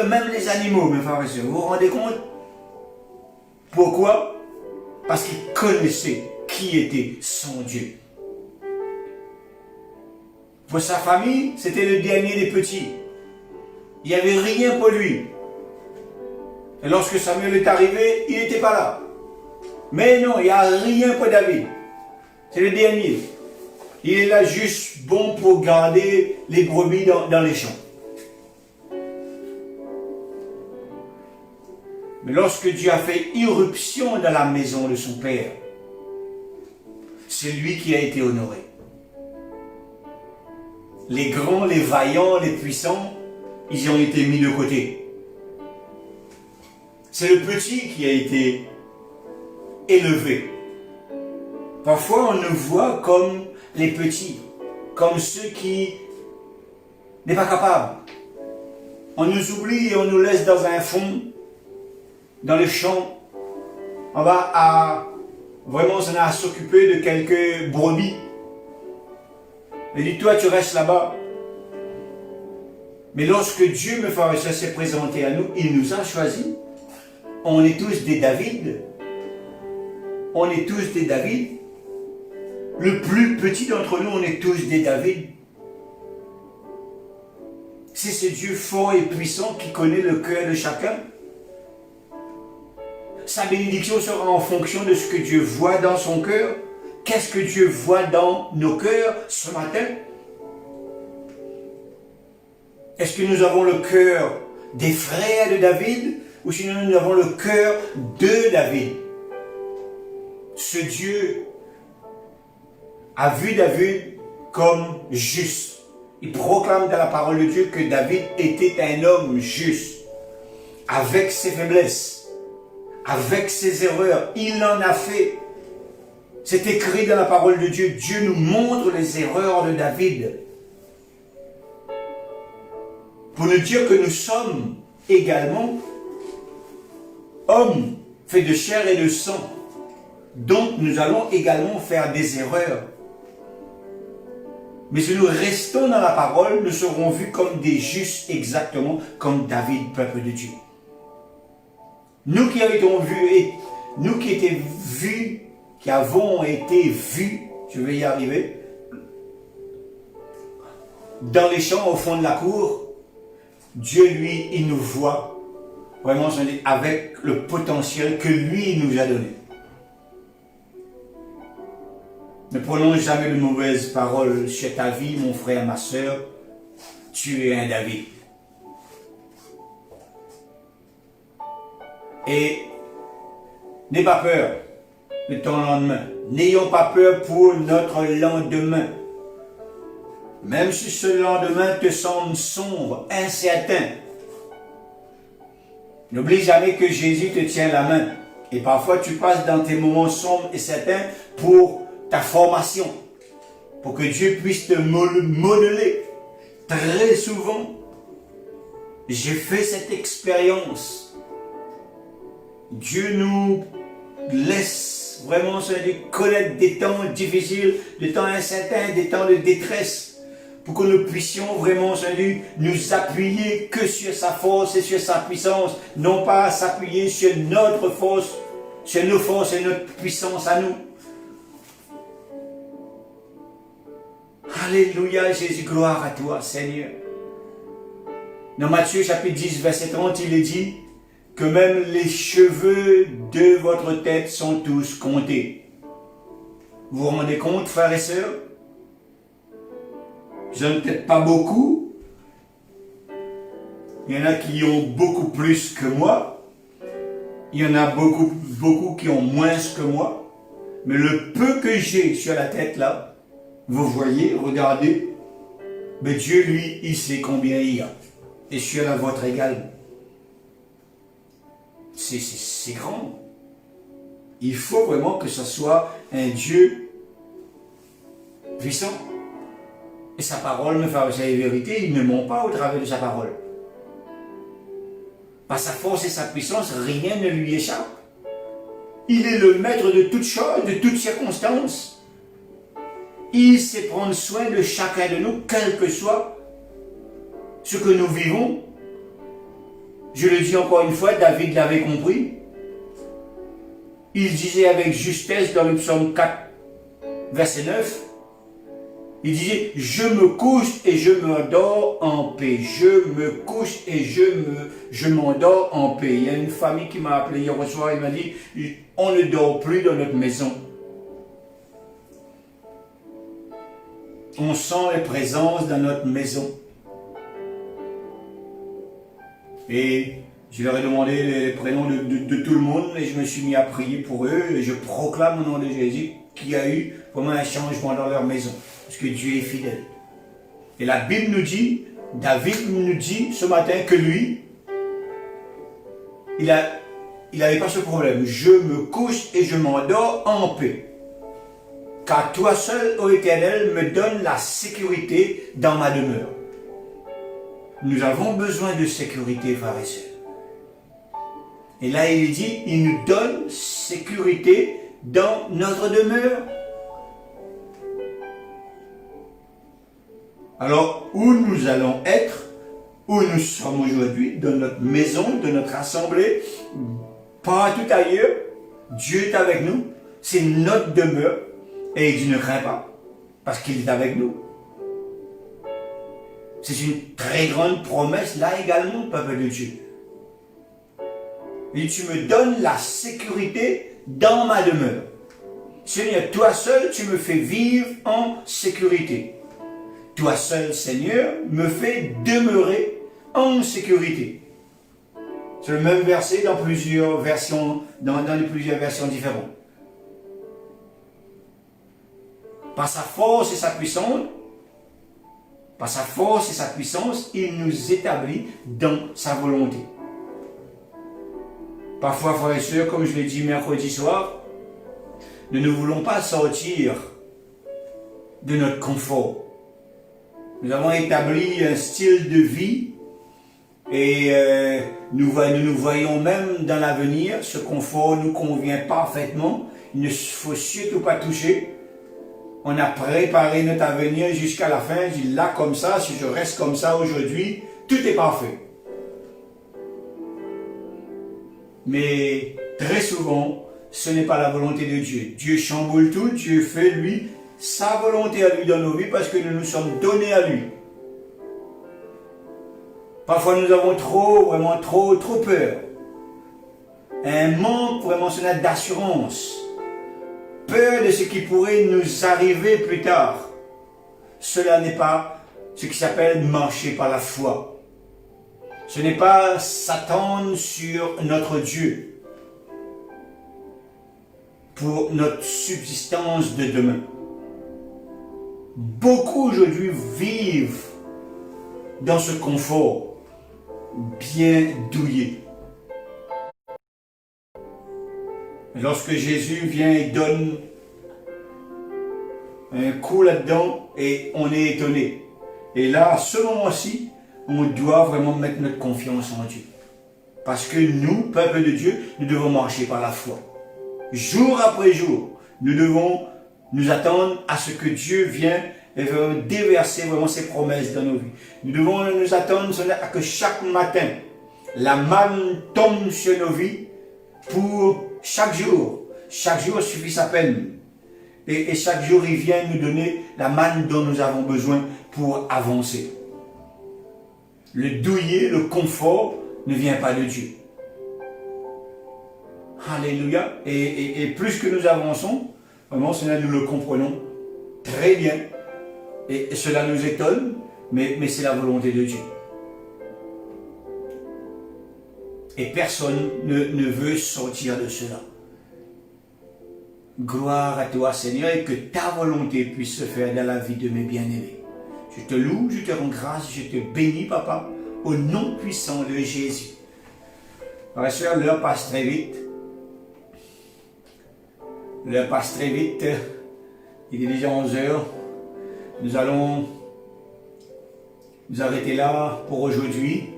Même les animaux, mes frères et sœurs, vous vous rendez compte? Pourquoi? Parce qu'il connaissait qui était son Dieu. Pour sa famille, c'était le dernier des petits. Il n'y avait rien pour lui. Et lorsque Samuel est arrivé, il n'était pas là. Mais non, il n'y a rien pour David. C'est le dernier. Il est là juste bon pour garder les brebis dans les champs. Mais lorsque Dieu a fait irruption dans la maison de son père, c'est lui qui a été honoré. Les grands, les vaillants, les puissants, ils ont été mis de côté. C'est le petit qui a été élevé. Parfois, on nous voit comme les petits, comme ceux qui n'est pas capables. On nous oublie et on nous laisse dans un fond, dans le champ. On va vraiment s'occuper de quelques brebis. Mais dis-toi, tu restes là-bas. Mais lorsque Dieu, me frère et sœur, s'est présenté à nous, il nous a choisis. On est tous des David. On est tous des David. Le plus petit d'entre nous, on est tous des David. C'est ce Dieu fort et puissant qui connaît le cœur de chacun. Sa bénédiction sera en fonction de ce que Dieu voit dans son cœur. Qu'est-ce que Dieu voit dans nos cœurs ce matin? Est-ce que nous avons le cœur des frères de David ou sinon nous avons le cœur de David? Ce Dieu a vu David comme juste. Il proclame dans la parole de Dieu que David était un homme juste, avec ses faiblesses, avec ses erreurs. Il en a fait. C'est écrit dans la parole de Dieu. Dieu nous montre les erreurs de David. Pour nous dire que nous sommes également hommes faits de chair et de sang. Donc nous allons également faire des erreurs. Mais si nous restons dans la parole, nous serons vus comme des justes exactement comme David, peuple de Dieu. Nous qui avons vu, et nous qui étions vus, qui avons été vus, je vais y arriver, dans les champs au fond de la cour, Dieu, lui, il nous voit vraiment avec le potentiel que lui nous a donné. Ne prononce jamais de mauvaises paroles sur ta vie, mon frère, ma soeur. Tu es un David. Et n'aie pas peur de ton lendemain. N'ayons pas peur pour notre lendemain. Même si ce lendemain te semble sombre, incertain, n'oublie jamais que Jésus te tient la main. Et parfois, tu passes dans tes moments sombres et certains pour ta formation, pour que Dieu puisse te modeler. Très souvent, j'ai fait cette expérience. Dieu nous laisse vraiment connaître des temps difficiles, des temps incertains, des temps de détresse, pour que nous puissions vraiment nous appuyer que sur sa force et sur sa puissance, non pas s'appuyer sur notre force, sur nos forces et notre puissance à nous. Alléluia Jésus, gloire à toi Seigneur. Dans Matthieu chapitre 10 verset 30, il est dit que même les cheveux de votre tête sont tous comptés. Vous vous rendez compte, frères et sœurs? Je n'en ai peut-être pas beaucoup. Il y en a qui ont beaucoup plus que moi. Il y en a beaucoup qui ont moins que moi. Mais le peu que j'ai sur la tête là, vous voyez, regardez, mais Dieu lui, il sait combien il y a. Et sur la vôtre également. C'est grand. Il faut vraiment que ce soit un Dieu puissant. Et sa parole me fait la vérité, il ne ment pas au travers de sa parole. Par sa force et sa puissance, rien ne lui échappe. Il est le maître de toutes choses, de toutes circonstances. Il sait prendre soin de chacun de nous, quel que soit ce que nous vivons. Je le dis encore une fois, David l'avait compris. Il disait avec justesse dans le psaume 4, verset 9, il disait, je me couche et je m'endors en paix. Je me couche et je m'endors en paix. Il y a une famille qui m'a appelé hier soir, il m'a dit, on ne dort plus dans notre maison. On sent les présences dans notre maison. Et je leur ai demandé les prénoms de tout le monde et je me suis mis à prier pour eux et je proclame au nom de Jésus qu'il y a eu vraiment un changement dans leur maison. Parce que Dieu est fidèle. Et la Bible nous dit, David nous dit ce matin que lui, il n'avait pas ce problème. Je me couche et je m'endors en paix. Car toi seul, ô Éternel, me donne la sécurité dans ma demeure. Nous avons besoin de sécurité, frères et sœurs. Et là, il dit, il nous donne sécurité dans notre demeure. Alors, où nous allons être, où nous sommes aujourd'hui, dans notre maison, de notre assemblée, partout ailleurs, Dieu est avec nous, c'est notre demeure, et il dit ne crains pas, parce qu'il est avec nous. C'est une très grande promesse, là également, peuple de Dieu. Et tu me donnes la sécurité dans ma demeure. Seigneur, toi seul, tu me fais vivre en sécurité. Toi seul, Seigneur, me fais demeurer en sécurité. C'est le même verset dans plusieurs versions, dans les plusieurs versions différentes. Par sa force et sa puissance, il nous établit dans sa volonté. Parfois, frères et sœurs, comme je l'ai dit mercredi soir, nous ne voulons pas sortir de notre confort. Nous avons établi un style de vie et nous nous voyons même dans l'avenir. Ce confort nous convient parfaitement. Il ne faut surtout pas toucher. On a préparé notre avenir jusqu'à la fin. Je dis là comme ça, si je reste comme ça aujourd'hui, tout est parfait. Mais très souvent, ce n'est pas la volonté de Dieu. Dieu chamboule tout, Dieu fait lui sa volonté à lui dans nos vies parce que nous nous sommes donnés à lui. Parfois nous avons vraiment trop peur. Un manque vraiment d'assurance. Peur de ce qui pourrait nous arriver plus tard. Cela n'est pas ce qui s'appelle marcher par la foi. Ce n'est pas s'attendre sur notre Dieu pour notre subsistance de demain. beaucoup aujourd'hui vivent dans ce confort bien douillet. Lorsque Jésus vient et donne un coup là-dedans, et on est étonné. Et là, à ce moment-ci, on doit vraiment mettre notre confiance en Dieu. Parce que nous, peuple de Dieu, nous devons marcher par la foi. Jour après jour, nous devons nous attendre à ce que Dieu vienne et déverser vraiment ses promesses dans nos vies. Nous devons nous attendre à que chaque matin, la manne tombe sur nos vies pour chaque jour. Chaque jour suffit sa peine. Et chaque jour, il vient nous donner la manne dont nous avons besoin pour avancer. Le douillet, le confort ne vient pas de Dieu. Alléluia. Et plus que nous avançons, vraiment, cela nous le comprenons très bien. Et cela nous étonne, mais c'est la volonté de Dieu. Et personne ne veut sortir de cela. Gloire à toi, Seigneur, et que ta volonté puisse se faire dans la vie de mes bien-aimés. Je te loue, je te rends grâce, je te bénis, Papa, au nom puissant de Jésus. Frères et sœurs, l'heure passe très vite. L'heure passe très vite. Il est déjà 11 heures. Nous allons nous arrêter là pour aujourd'hui.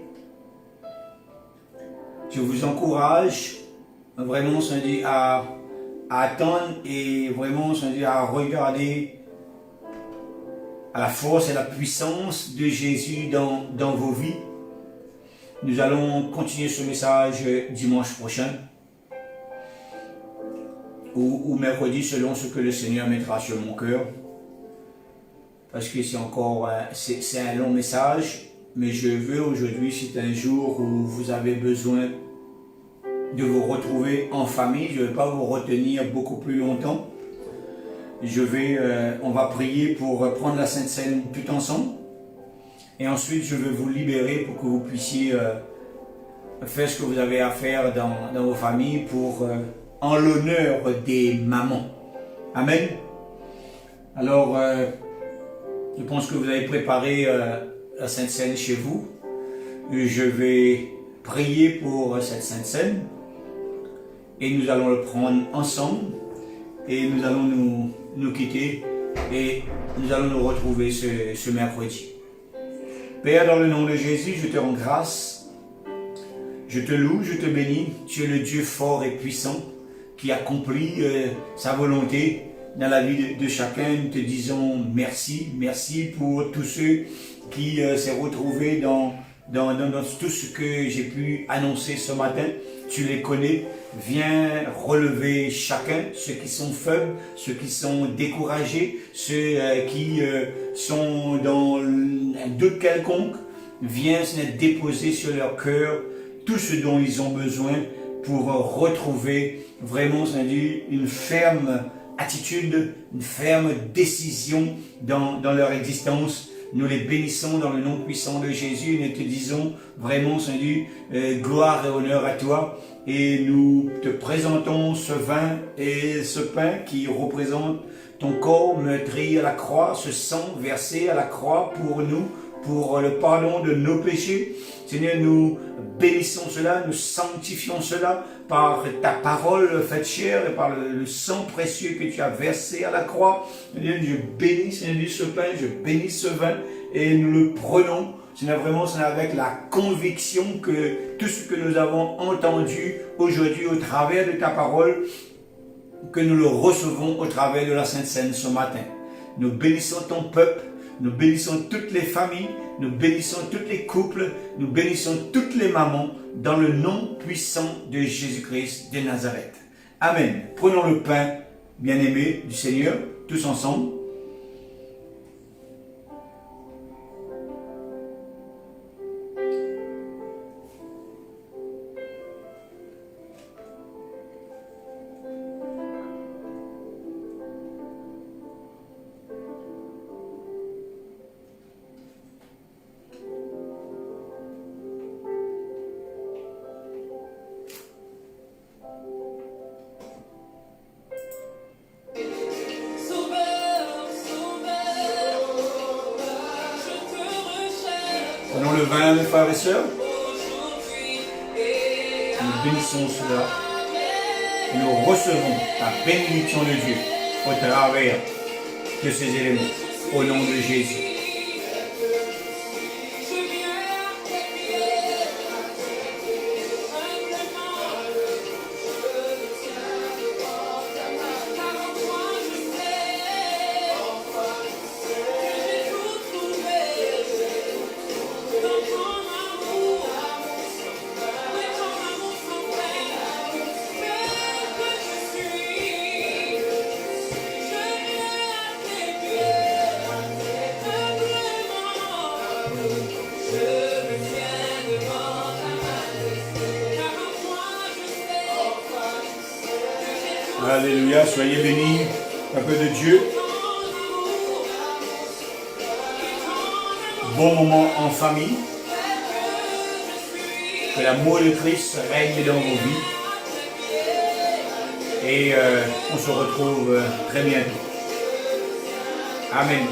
Je vous encourage vraiment à attendre et vraiment à regarder à la force et la puissance de Jésus dans vos vies. Nous allons continuer ce message dimanche prochain ou mercredi selon ce que le Seigneur mettra sur mon cœur. Parce que c'est un long message, mais je veux aujourd'hui, c'est un jour où vous avez besoin de vous retrouver en famille. Je ne vais pas vous retenir beaucoup plus longtemps. On va prier pour prendre la Sainte Seine tout ensemble. Et ensuite, je vais vous libérer pour que vous puissiez faire ce que vous avez à faire dans vos familles en l'honneur des mamans. Amen. Alors, je pense que vous avez préparé la Sainte Seine chez vous. Je vais prier pour cette Sainte Seine. Et nous allons le prendre ensemble. Et nous allons nous quitter. Et nous allons nous retrouver ce mercredi. Père, dans le nom de Jésus, je te rends grâce. Je te loue, je te bénis. Tu es le Dieu fort et puissant qui accomplit sa volonté dans la vie de chacun. Nous te disons merci. Merci pour tous ceux qui s'est retrouvés dans tout ce que j'ai pu annoncer ce matin. Tu les connais. Viens relever chacun, ceux qui sont faibles, ceux qui sont découragés, ceux qui sont dans un doute quelconque. Viens se déposer sur leur cœur tout ce dont ils ont besoin pour retrouver vraiment une ferme attitude, une ferme décision dans leur existence. Nous les bénissons dans le nom puissant de Jésus et nous te disons vraiment, Seigneur, gloire et honneur à toi. Et nous te présentons ce vin et ce pain qui représentent ton corps meurtri à la croix, ce sang versé à la croix pour nous, pour le pardon de nos péchés. Seigneur, nous bénissons cela, nous sanctifions cela par ta parole faite chair et par le sang précieux que tu as versé à la croix. Seigneur, je bénis, Seigneur, ce pain, je bénis ce vin et nous le prenons. Seigneur, vraiment, c'est avec la conviction que tout ce que nous avons entendu aujourd'hui au travers de ta parole, que nous le recevons au travers de la Sainte Seine ce matin. Nous bénissons ton peuple, nous bénissons toutes les familles, nous bénissons tous les couples, nous bénissons toutes les mamans dans le nom puissant de Jésus-Christ de Nazareth. Amen. Prenons le pain, bien-aimé du Seigneur, tous ensemble. Sauveur, frères et sœurs, nous bénissons cela. Nous recevons la bénédiction de Dieu au travers de ces éléments. Au nom de Jésus. Alléluia, soyez bénis, peuple de Dieu. Bon moment en famille. Que l'amour de Christ règne dans vos vies. Et on se retrouve très bientôt. Amen.